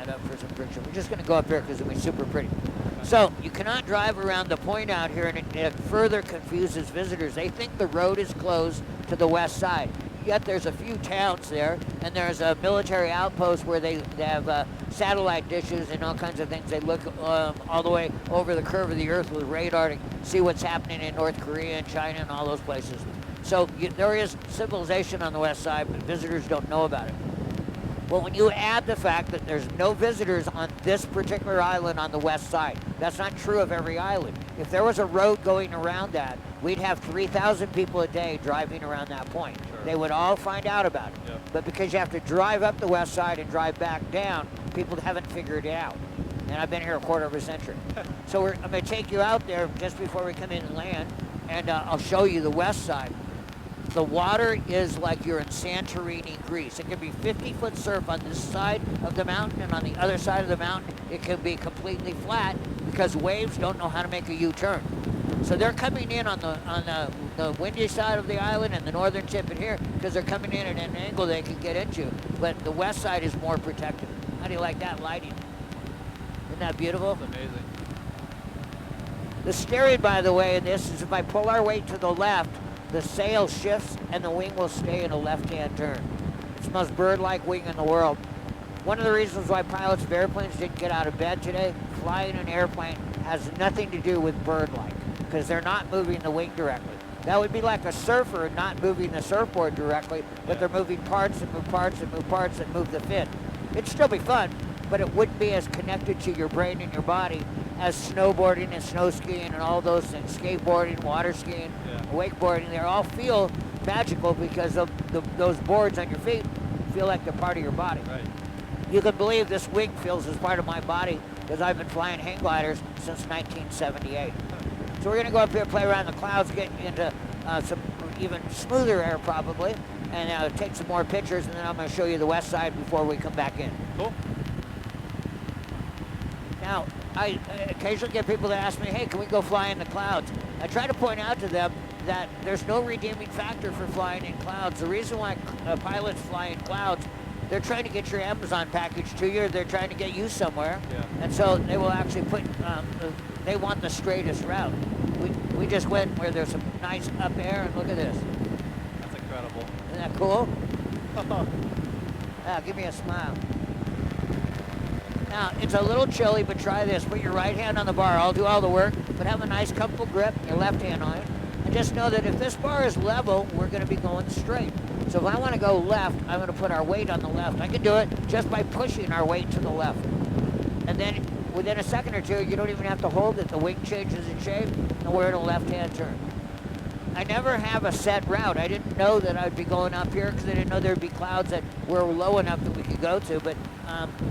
that up for some picture. We're just going to go up here because it'll be super pretty. So you cannot drive around the point out here, and it further confuses visitors. They think the road is closed to the west side. Yet there's a few towns there, and there's a military outpost where they have satellite dishes and all kinds of things. They look all the way over the curve of the earth with radar to see what's happening in North Korea and China and all those places. So there is civilization on the west side, but visitors don't know about it. Well, when you add the fact that there's no visitors on this particular island on the west side, that's not true of every island. If there was a road going around that, we'd have 3,000 people a day driving around that point. Sure. They would all find out about it. Yep. But because you have to drive up the west side and drive back down, people haven't figured it out. And I've been here a quarter of a century. So I'm going to take you out there just before we come in and land, and I'll show you the west side. The water is like you're in Santorini, Greece. It can be 50-foot surf on this side of the mountain, and on the other side of the mountain, it can be completely flat because waves don't know how to make a U-turn. So they're coming in on the windy side of the island and the northern tip in here because they're coming in at an angle they can get into. But the west side is more protected. How do you like that lighting? Isn't that beautiful? That's amazing. The steering, by the way, in this is if I pull our weight to the left, the sail shifts and the wing will stay in a left-hand turn. It's the most bird-like wing in the world. One of the reasons why pilots of airplanes didn't get out of bed today, flying an airplane has nothing to do with bird-like because they're not moving the wing directly. That would be like a surfer not moving the surfboard directly, but they're moving parts and move parts and move parts and move the fin. It'd still be fun, but it wouldn't be as connected to your brain and your body as snowboarding and snow skiing and all those things, skateboarding, water skiing, wakeboarding. They all feel magical because of those boards on your feet feel like they're part of your body. Right. You can believe this wing feels as part of my body because I've been flying hang gliders since 1978. So we're going to go up here, play around the clouds, get into some even smoother air probably, and take some more pictures, and then I'm going to show you the west side before we come back in. Cool. Now, I occasionally get people that ask me, hey, can we go fly in the clouds? I try to point out to them that there's no redeeming factor for flying in clouds. The reason why pilots fly in clouds, they're trying to get your Amazon package to you. They're trying to get you somewhere. Yeah. And so they will actually put, they want the straightest route. We just went where there's some nice up air, and look at this. That's incredible. Isn't that cool? Give me a smile. Now, it's a little chilly, but try this. Put your right hand on the bar. I'll do all the work, but have a nice, comfortable grip, your left hand on it. And just know that if this bar is level, we're going to be going straight. So if I want to go left, I'm going to put our weight on the left. I can do it just by pushing our weight to the left. And then within a second or two, you don't even have to hold it. The wing changes in shape, and we're in a left-hand turn. I never have a set route. I didn't know that I'd be going up here because I didn't know there'd be clouds that were low enough that we could go to, but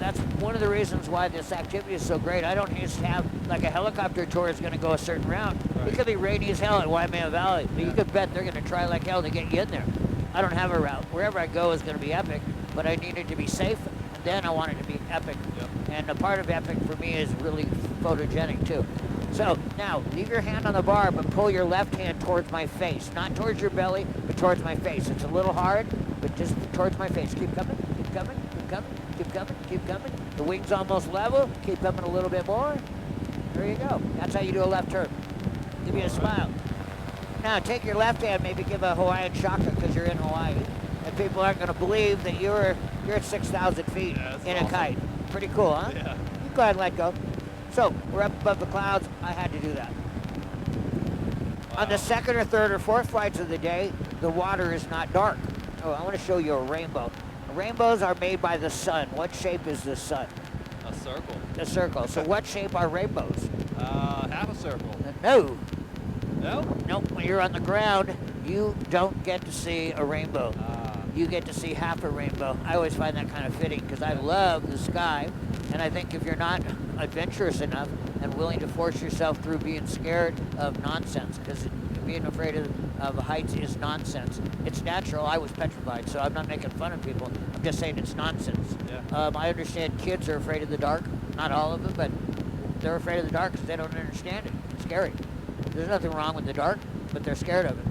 that's one of the reasons why this activity is so great. I don't just have, like a helicopter tour is going to go a certain route. Right. It could be rainy as hell at Waimea Valley, but you could bet they're going to try like hell to get you in there. I don't have a route. Wherever I go is going to be epic, but I need it to be safe, and then I want it to be epic. Yep. And a part of epic for me is really photogenic too. So now, leave your hand on the bar, but pull your left hand towards my face. Not towards your belly, but towards my face. It's a little hard, but just towards my face. Keep coming, keep coming, keep coming, keep coming, keep coming. The wing's almost level. Keep coming a little bit more. There you go. That's how you do a left turn. Give me a smile. Now, take your left hand, maybe give a Hawaiian shaka because you're in Hawaii. And people aren't going to believe that you're at 6,000 feet in a kite. Pretty cool, huh? Yeah. You go ahead and let go. So, we're up above the clouds. I had to do that. Wow. On the second or third or fourth flights of the day, the water is not dark. Oh, I want to show you a rainbow. Rainbows are made by the sun. What shape is the sun? A circle. A circle. So what shape are rainbows? Half a circle. No. No? Nope. When you're on the ground, you don't get to see a rainbow. You get to see half a rainbow. I always find that kind of fitting because I love the sky. And I think if you're not adventurous enough and willing to force yourself through being scared of nonsense, because being afraid of heights is nonsense. It's natural. I was petrified, so I'm not making fun of people. I'm just saying it's nonsense. Yeah. I understand kids are afraid of the dark. Not all of them, but they're afraid of the dark because they don't understand it. It's scary. There's nothing wrong with the dark, but they're scared of it.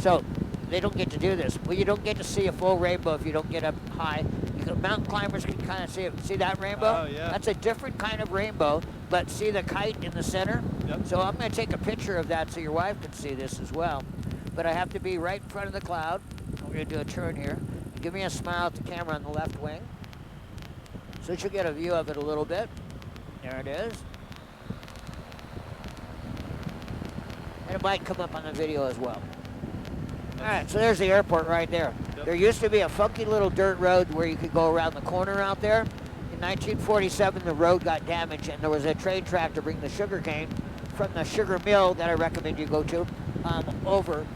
So they don't get to do this. Well, you don't get to see a full rainbow if you don't get up high Mountain climbers can kind of see it. See that rainbow? Oh, yeah. That's a different kind of rainbow, but see the kite in the center? Yep. So I'm going to take a picture of that so your wife can see this as well. But I have to be right in front of the cloud. We're going to do a turn here. Give me a smile at the camera on the left wing. So you'll get a view of it a little bit. There it is. And it might come up on the video as well. All right, so there's the airport right there. Yep. There used to be a funky little dirt road where you could go around the corner out there. In 1947, the road got damaged, and there was a train track to bring the sugar cane from the sugar mill that I recommend you go to over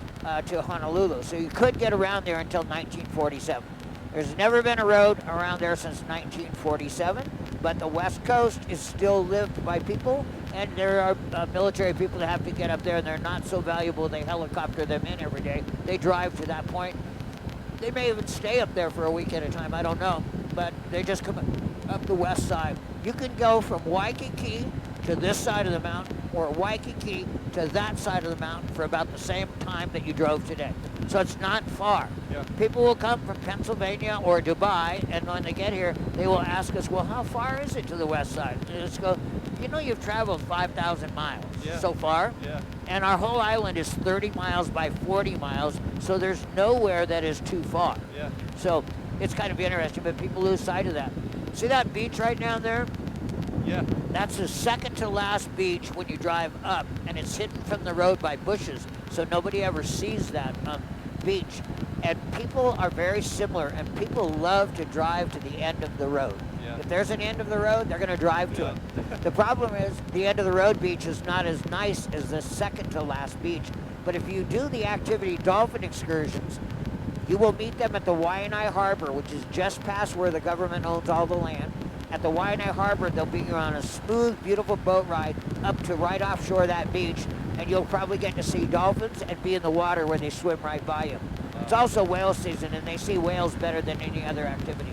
to Honolulu. So you could get around there until 1947. There's never been a road around there since 1947, but the West Coast is still lived by people, and there are military people that have to get up there, and they're not so valuable. They helicopter them in every day. They drive to that point. They may even stay up there for a week at a time, I don't know, but they just come up the west side. You can go from Waikiki to this side of the mountain, or Waikiki to that side of the mountain for about the same time that you drove today. So it's not far. Yeah. People will come from Pennsylvania or Dubai, and when they get here, they will ask us, well, how far is it to the west side? And let's go, you know, you've traveled 5,000 miles so far, Yeah. and our whole island is 30 miles by 40 miles, so there's nowhere that is too far. Yeah. So it's kind of interesting, but people lose sight of that. See that beach right down there? Yeah. That's the second to last beach when you drive up, and it's hidden from the road by bushes, so nobody ever sees that beach. And people are very similar, and people love to drive to the end of the road. Yeah. If there's an end of the road, they're going to drive to it. The problem is the end of the road beach is not as nice as the second to last beach. But if you do the activity dolphin excursions, you will meet them at the Waianae Harbor, which is just past where the government owns all the land. At the Waianae Harbor, they'll be on a smooth, beautiful boat ride up to right offshore that beach, and you'll probably get to see dolphins and be in the water where they swim right by you. It's also whale season, and they see whales better than any other activity.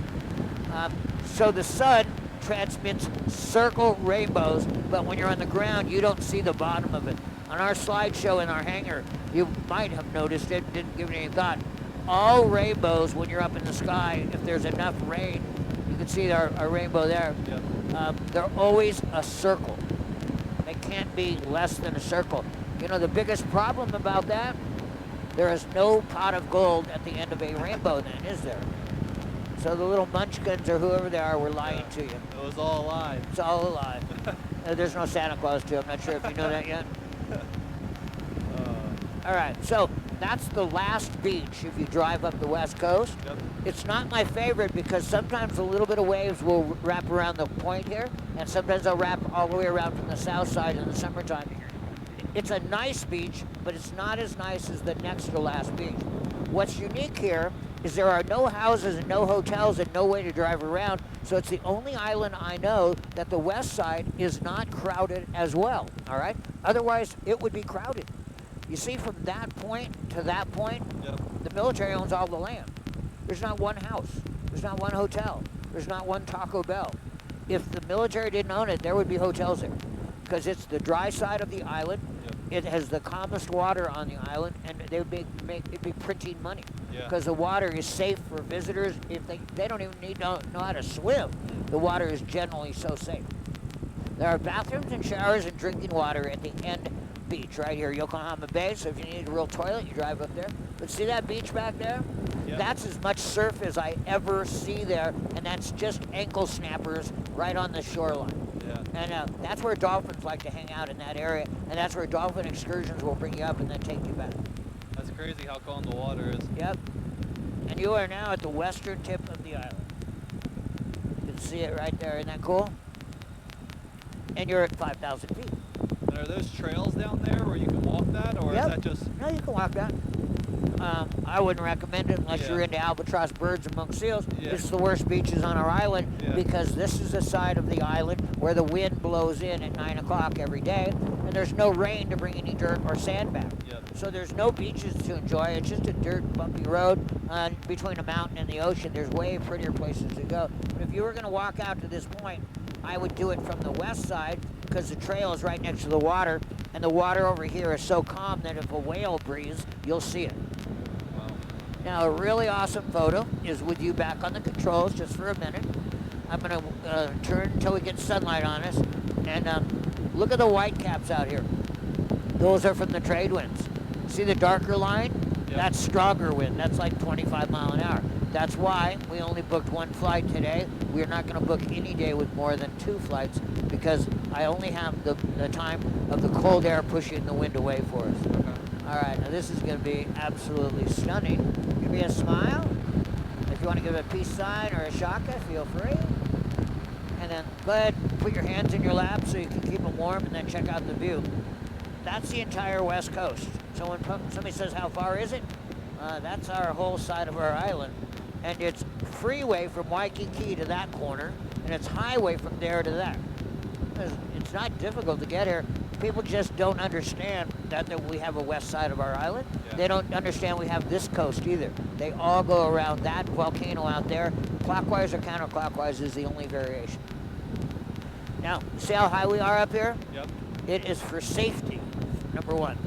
So the sun transmits circle rainbows, but when you're on the ground, you don't see the bottom of it. On our slideshow in our hangar, you might have noticed it, didn't give it any thought. All rainbows, when you're up in the sky, if there's enough rain, you can see our rainbow there. Yeah. They're always a circle. They can't be less than a circle. You know the biggest problem about that? There is no pot of gold at the end of a rainbow then, is there? So the little munchkins or whoever they are were lying to you. It was all alive. It's all a lie. There's no Santa Claus too. I'm not sure if you know that yet. All right, so that's the last beach if you drive up the West Coast. Yep. It's not my favorite because sometimes a little bit of waves will wrap around the point here, and sometimes they'll wrap all the way around from the south side in the summertime. It's a nice beach, but it's not as nice as the next to last beach. What's unique here is there are no houses and no hotels and no way to drive around, so it's the only island I know that the west side is not crowded as well, all right? Otherwise, it would be crowded. You see, from that point to that point, Yep. the military owns all the land. There's not one house. There's not one hotel. There's not one Taco Bell. If the military didn't own it, there would be hotels there because it's the dry side of the island. Yep. It has the calmest water on the island, and they would it'd be printing money Yeah. because the water is safe for visitors. If they don't even need to know how to swim, the water is generally so safe. There are bathrooms and showers and drinking water at the end beach right here, Yokohama Bay. So if you need a real toilet, you drive up there. But see that beach back there? Yep. That's as much surf as I ever see there, and that's just ankle snappers right on the shoreline. Yeah. And that's where dolphins like to hang out in that area, and that's where dolphin excursions will bring you up and then take you back. That's crazy how calm the water is. Yep. And you are now at the western tip of the island. You can see it right there. Isn't that cool? And you're at 5,000 feet. And are those trails down there where you can walk that, or Yep. is that just? No, you can walk that. I wouldn't recommend it unless Yeah. you're into albatross birds and monk seals. Yeah. It's the worst beaches on our island Yeah. because this is the side of the island where the wind blows in at 9 o'clock every day, and there's no rain to bring any dirt or sand back. Yep. So there's no beaches to enjoy. It's just a dirt bumpy road between a mountain and the ocean. There's way prettier places to go. But if you were going to walk out to this point, I would do it from the west side because the trail is right next to the water, and the water over here is so calm that if a whale breathes, you'll see it. Wow. Now, a really awesome photo is with you back on the controls just for a minute. I'm going to turn until we get sunlight on us. And look at the white caps out here. Those are from the trade winds. See the darker line? Yep. That's stronger wind. That's like 25 mile an hour. That's why we only booked one flight today. We're not going to book any day with more than 2 flights because I only have the time of the cold air pushing the wind away for us. Okay. All right, now this is going to be absolutely stunning. Give me a smile. If you want to give a peace sign or a shaka, feel free. And then go ahead and put your hands in your lap so you can keep them warm and then check out the view. That's the entire west coast. So when somebody says, how far is it? That's our whole side of our island. And it's freeway from Waikiki to that corner, and it's highway from there to that. It's not difficult to get here. People just don't understand that we have a west side of our island. Yeah. They don't understand we have this coast either. They all go around that volcano out there. Clockwise or counterclockwise is the only variation. Now, see how high we are up here? Yep. It is for safety, number one.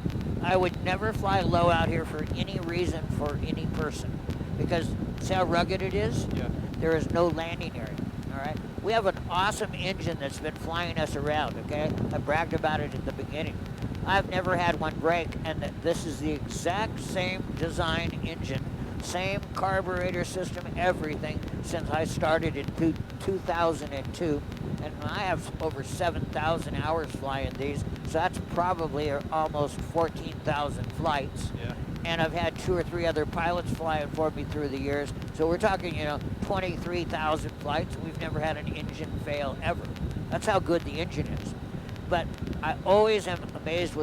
I would never fly low out here for any reason for any person because see how rugged it is? Yeah. There is no landing area, all right? We have an awesome engine that's been flying us around, okay? I bragged about it at the beginning. I've never had one break, and this is the exact same design engine, same carburetor system, everything, since I started in 2002. And I have over 7,000 hours flying these, so that's probably almost 14,000 flights. Yeah. And I've had 2 or 3 other pilots flying for me through the years. So we're talking, 23,000 flights. We've never had an engine fail ever. That's how good the engine is. But I always am amazed with